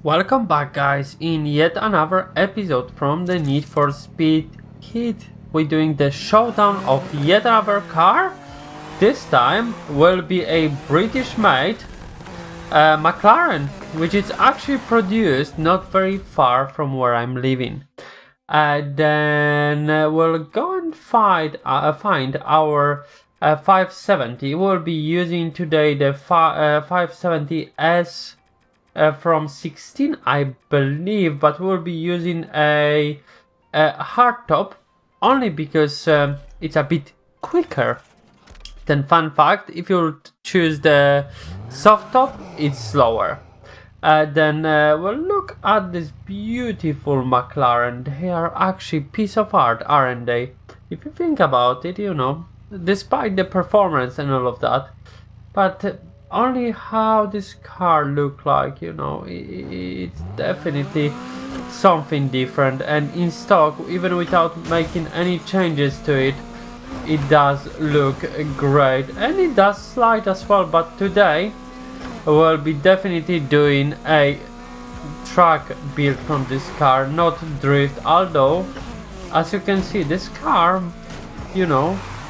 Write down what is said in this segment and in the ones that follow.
Welcome back, guys, in yet another episode from the Need for Speed kit. We're doing the showdown of yet another car. This time will be a British made McLaren, which is actually produced not very far from where I'm living. Then we'll go and find our 570. We'll be using today the 570S from 16, I believe, but we'll be using a hardtop only because it's a bit quicker. Then, fun fact, if you choose the soft top, it's slower. Then we'll look at this beautiful McLaren. They are actually piece of art, aren't they? If you think about it, despite the performance and all of that, but only how this car look like, it's definitely something different. And in stock, even without making any changes to it, it does look great, and it does slide as well. But today we'll be definitely doing a track build from this car, not drift, although as you can see this car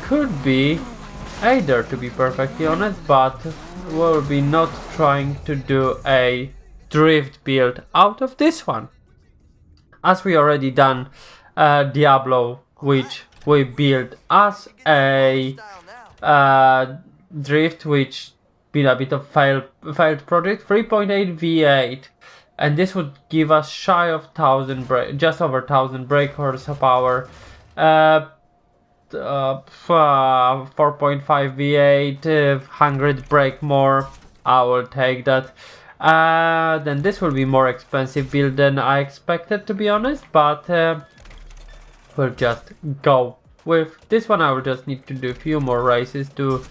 could be either, to be perfectly honest, but we'll be not trying to do a drift build out of this one, as we already done Diablo, which we built as a drift, which been a bit of failed project. 3.8 V8, and this would give us shy of 1000 just over 1000 brake horsepower. 4.5 V8, 100 brake more. I will take that. Then this will be more expensive build than I expected, to be honest, but we'll just go with this one. I will just need to do a few more races to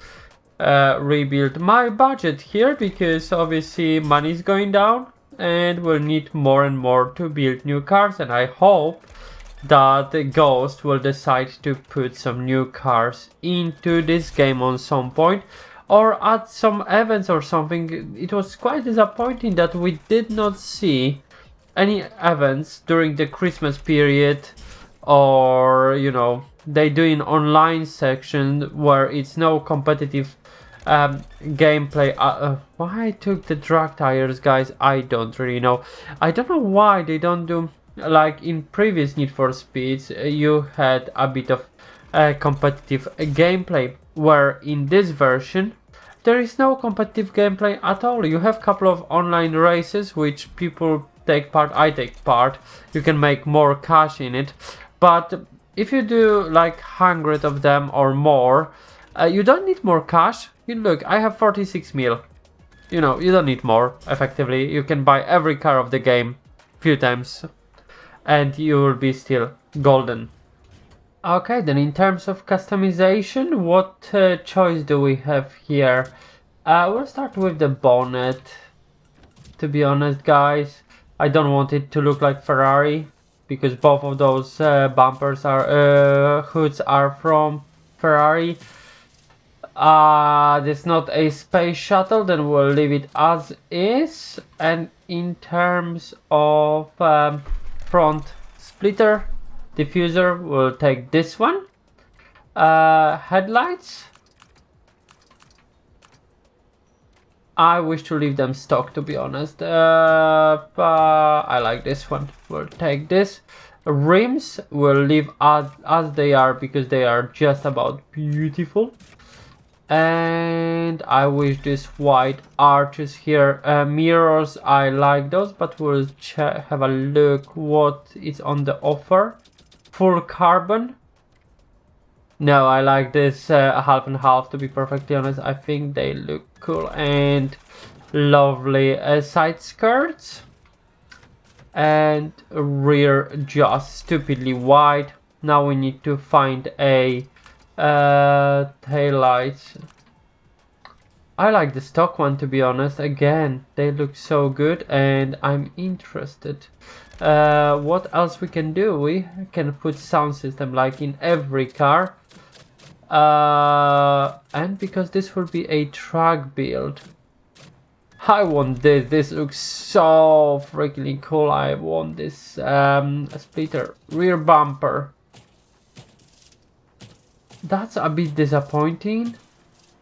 rebuild my budget here, because obviously money is going down and we'll need more and more to build new cars, and I hope that Ghost will decide to put some new cars into this game on some point, or at some events or something. It was quite disappointing that we did not see any events during the Christmas period, or they do an online section where it's no competitive gameplay. Why I took the drag tires, guys, I don't really know. I don't know why they don't do like in previous Need for Speeds. You had a bit of competitive gameplay, where in this version there is no competitive gameplay at all. You have a couple of online races which people take part, I take part. You can make more cash in it, but if you do like 100 of them or more, you don't need more cash. Look, I have 46 mil. You don't need more. Effectively, you can buy every car of the game few times and you will be still golden. Okay, then in terms of customization, what choice do we have here? We'll start with the bonnet. To be honest, guys, I don't want it to look like Ferrari, because both of those bumpers are hoods are from Ferrari. There's not a space shuttle, then we'll leave it as is. And in terms of front splitter diffuser, we'll take this one. Headlights, I wish to leave them stock, to be honest. I like this one. We'll take this. Rims we'll leave as they are, because they are just about beautiful. And I wish this white arches here. Mirrors, I like those, but we'll have a look what is on the offer. Full carbon. No, I like this half and half, to be perfectly honest. I think they look cool. And lovely side skirts. And rear just stupidly wide. Now we need to find a taillights. I like the stock one, to be honest. Again, they look so good and I'm interested. What else we can do? We can put sound system like in every car. And because this will be a track build, I want this. This looks so freaking cool. I want this splitter rear bumper. That's a bit disappointing.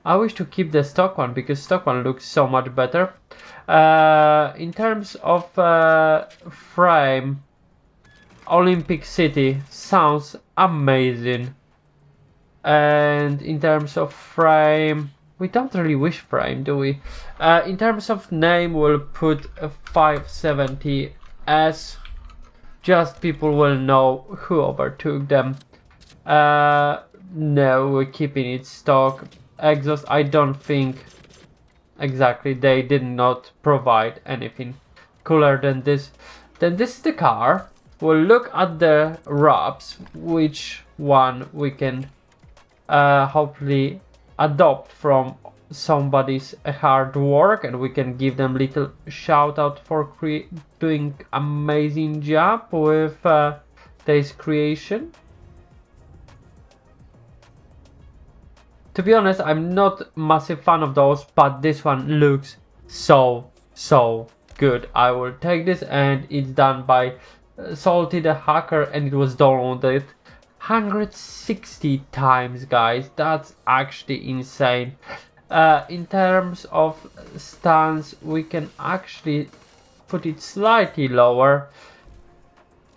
I wish to keep the stock one because stock one looks so much better. In terms of frame, Olympic City sounds amazing. And in terms of frame, we don't really wish frame, do we? In terms of name, we'll put a 570S. Just people will know who overtook them. No, we're keeping it stock. Exhaust, I don't think exactly, they did not provide anything cooler than this. Then this is the car. We'll look at the wraps, which one we can hopefully adopt from somebody's hard work, and we can give them little shout out for doing amazing job with this creation. To be honest, I'm not massive fan of those, but this one looks so good. I will take this, and it's done by Salty the Hacker, and it was downloaded 160 times, guys. That's actually insane. In terms of stance, we can actually put it slightly lower,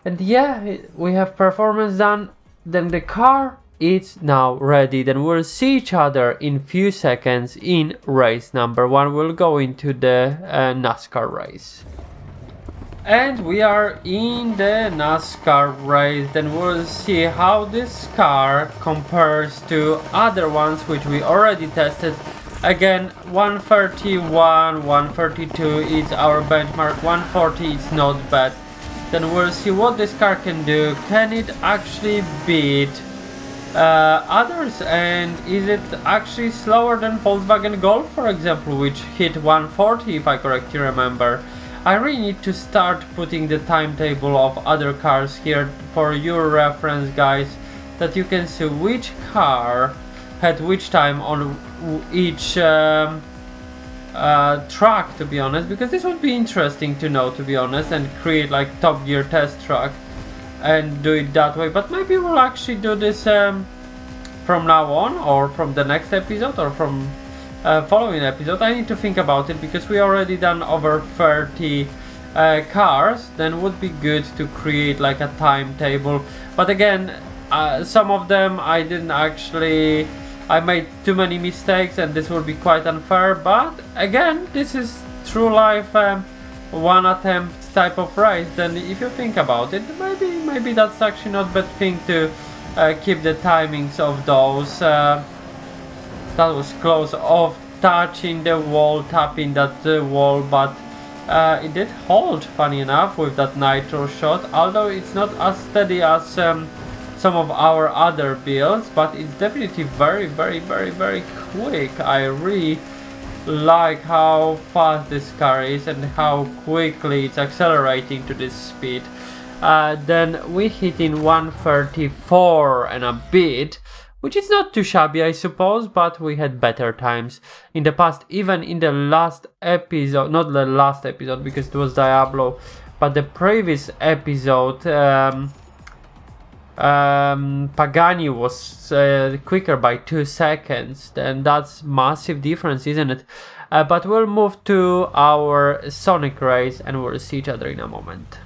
and yeah, we have performance done. Then the car is now ready. Then we'll see each other in few seconds in race number 1. We'll go into the NASCAR race. And we are in the NASCAR race. Then we'll see how this car compares to other ones which we already tested. Again, 131, 132 is our benchmark, 140 is not bad. Then we'll see what this car can do. Can it actually beat others, and is it actually slower than Volkswagen Golf, for example, which hit 140 if I correctly remember. I really need to start putting the timetable of other cars here for your reference, guys, that you can see which car had which time on each track, to be honest, because this would be interesting to know, to be honest, and create like Top Gear test track and do it that way. But maybe we'll actually do this from now on, or from the next episode, or from following episode. I need to think about it because we already done over 30 cars. Then would be good to create like a timetable. But again, some of them I didn't actually, I made too many mistakes, and this will be quite unfair. But again, this is true life, one attempt type of race. Then if you think about it, maybe that's actually not bad thing to keep the timings of those. That was close of touching the wall, tapping that wall, but it did hold, funny enough, with that nitro shot, although it's not as steady as some of our other builds, but it's definitely very quick. I really like how fast this car is and how quickly it's accelerating to this speed. Then we hit in 134 and a bit, which is not too shabby, I suppose, but we had better times in the past. Even in the last episode, not the last episode because it was Diablo, but the previous episode, Pagani was quicker by 2 seconds. Then that's massive difference, isn't it? But we'll move to our Sonic race and we'll see each other in a moment.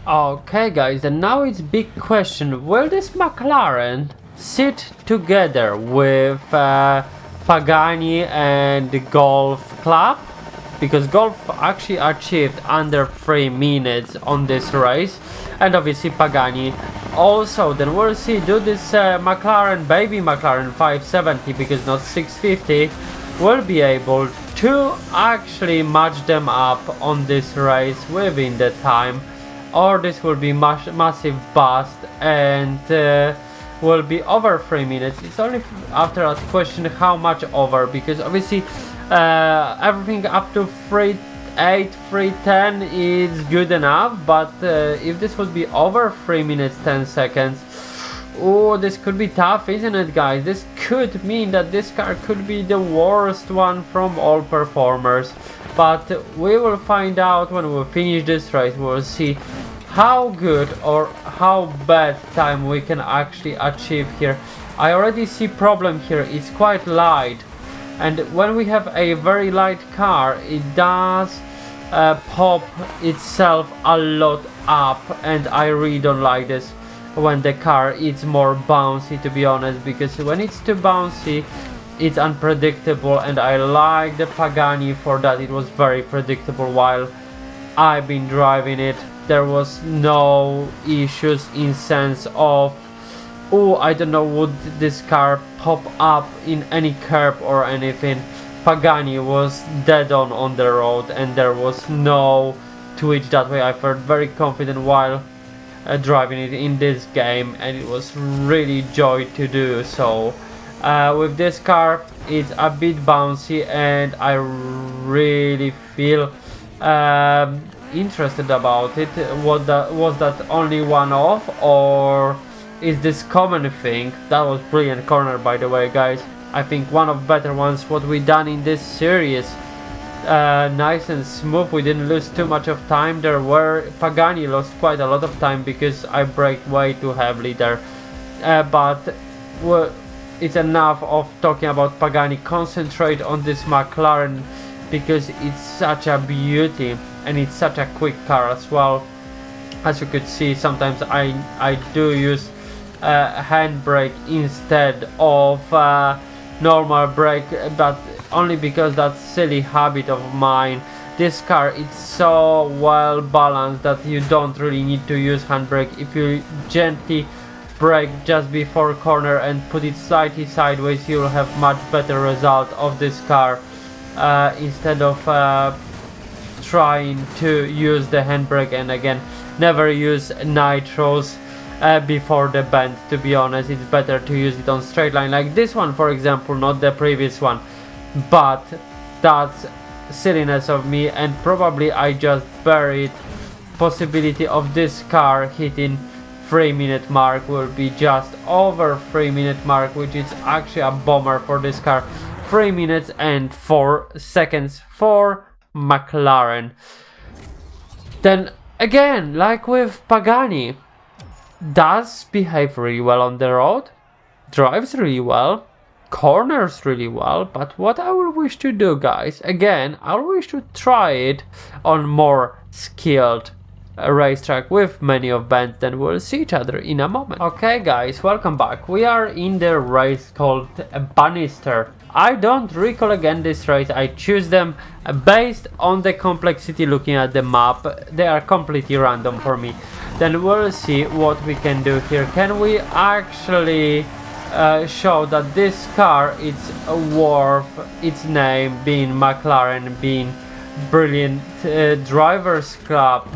Okay guys, and now it's big question, will this McLaren sit together with Pagani and the Golf Club? Because Golf actually achieved under 3 minutes on this race, and obviously Pagani also. Then we'll see, do this McLaren, baby McLaren 570, because not 650, will be able to actually match them up on this race within the time, or this will be massive bust and will be over 3 minutes. It's only after a question how much over, because obviously everything up to 3.8, 3.10 is good enough, but if this would be over 3 minutes 10 seconds, Oh, this could be tough, isn't it, guys? This could mean that this car could be the worst one from all performers. But we will find out when we finish this race. We'll see how good or how bad time we can actually achieve here. I already see problem here. It's quite light, and when we have a very light car, it does pop itself a lot up, and I really don't like this when the car is more bouncy, to be honest, because when it's too bouncy it's unpredictable, and I like the Pagani for that. It was very predictable while I've been driving it. There was no issues in sense of, oh, I don't know, would this car pop up in any curb or anything. Pagani was dead on the road, and there was no twitch that way. I felt very confident while driving it in this game, and it was really joy to do so. With this car, it's a bit bouncy, and I really feel interested about it. Was that only one off, or is this common thing? That was brilliant corner, by the way, guys. I think one of better ones what we done in this series. Nice and smooth. We didn't lose too much of time there, where Pagani lost quite a lot of time because I braked way too heavily there. But it's enough of talking about Pagani. Concentrate on this McLaren, because it's such a beauty and it's such a quick car as well. As you could see, sometimes I do use handbrake instead of normal brake, but only because that's silly habit of mine. This car is so well balanced that you don't really need to use handbrake. If you gently brake just before corner and put it slightly sideways, you'll have much better result of this car, instead of trying to use the handbrake. And again, never use nitros before the bend, to be honest. It's better to use it on straight line like this one, for example, not the previous one. But that's silliness of me, and probably I just buried possibility of this car hitting 3-minute mark. Will be just over 3-minute mark, which is actually a bomber for this car. 3 minutes and 4 seconds for McLaren. Then again, like with Pagani, does behave really well on the road, drives really well, corners really well. But what I will wish to do, guys, again, I will wish to try it on more skilled racetrack with many of bends. Then we'll see each other in a moment. Okay, guys, welcome back. We are in the race called Bannister. I don't recall again this race. I choose them based on the complexity. Looking at the map, they are completely random for me. Then we'll see what we can do here. Can we actually show that this car is worth its name, being McLaren, being brilliant drivers club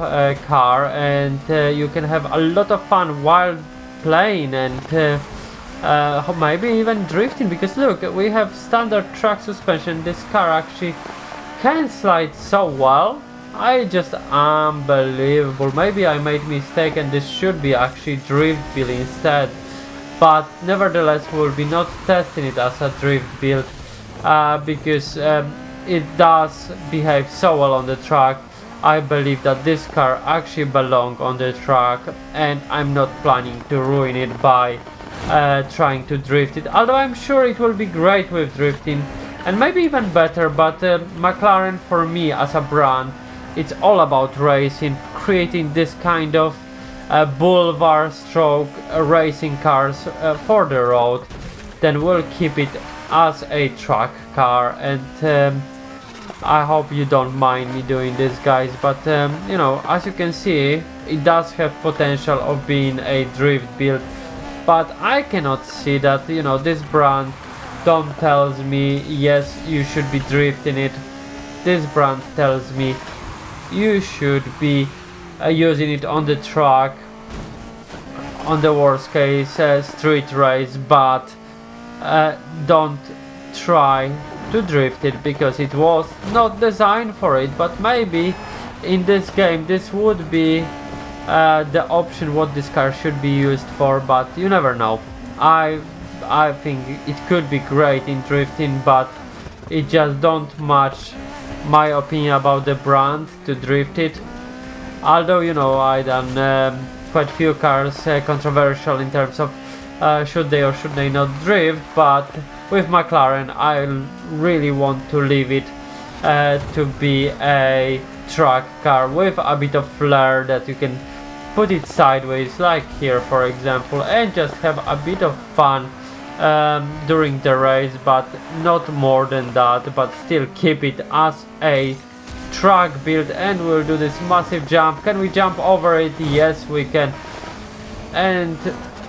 car, and you can have a lot of fun while playing, and maybe even drifting, because look, we have standard track suspension. This car actually can slide so well. I just unbelievable. Maybe I made mistake and this should be actually drift build instead, but nevertheless we'll be not testing it as a drift build, because it does behave so well on the track. I believe that this car actually belongs on the track, and I'm not planning to ruin it by trying to drift it, although I'm sure it will be great with drifting and maybe even better. But McLaren, for me as a brand, it's all about racing, creating this kind of boulevard stroke racing cars for the road. Then we'll keep it as a track car, and I hope you don't mind me doing this, guys. But you know, as you can see, it does have potential of being a drift build, but I cannot see that. You know, this brand don't tells me yes, you should be drifting it. This brand tells me you should be using it on the track, on the worst case street race, but don't try to drift it, because it was not designed for it. But maybe in this game this would be the option what this car should be used for, but you never know. I think it could be great in drifting, but it just don't match my opinion about the brand to drift it. Although, you know, I done quite few cars controversial in terms of should they or should they not drift, but with McLaren I really want to leave it to be a track car with a bit of flair, that you can put it sideways like here for example, and just have a bit of fun during the race, but not more than that, but still keep it as a track build. And we'll do this massive jump. Can we jump over it? Yes, we can. And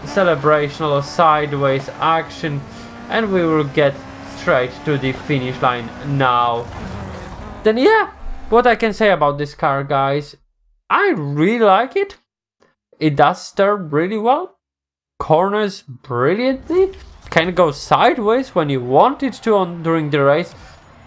celebrational sideways action, and we will get straight to the finish line now. Then yeah, what I can say about this car, guys, I really like it. It does steer really well, corners brilliantly, can go sideways when you want it to during the race.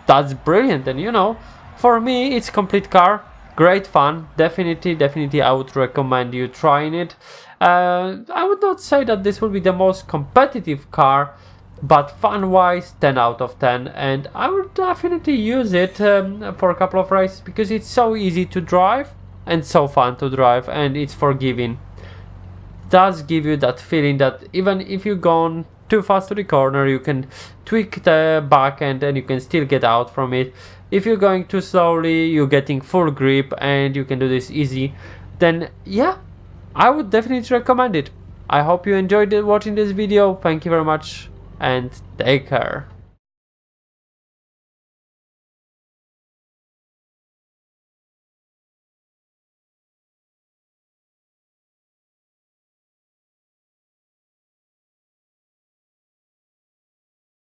That's brilliant. And you know, for me it's complete car, great fun. Definitely I would recommend you trying it. I would not say that this will be the most competitive car, but fun wise 10 out of 10, and I would definitely use it for a couple of races, because it's so easy to drive and so fun to drive, and it's forgiving. Does give you that feeling that even if you've gone too fast to the corner, you can tweak the back end and you can still get out from it. If you're going too slowly, you're getting full grip and you can do this easy. Then yeah, I would definitely recommend it. I hope you enjoyed watching this video. Thank you very much and take care.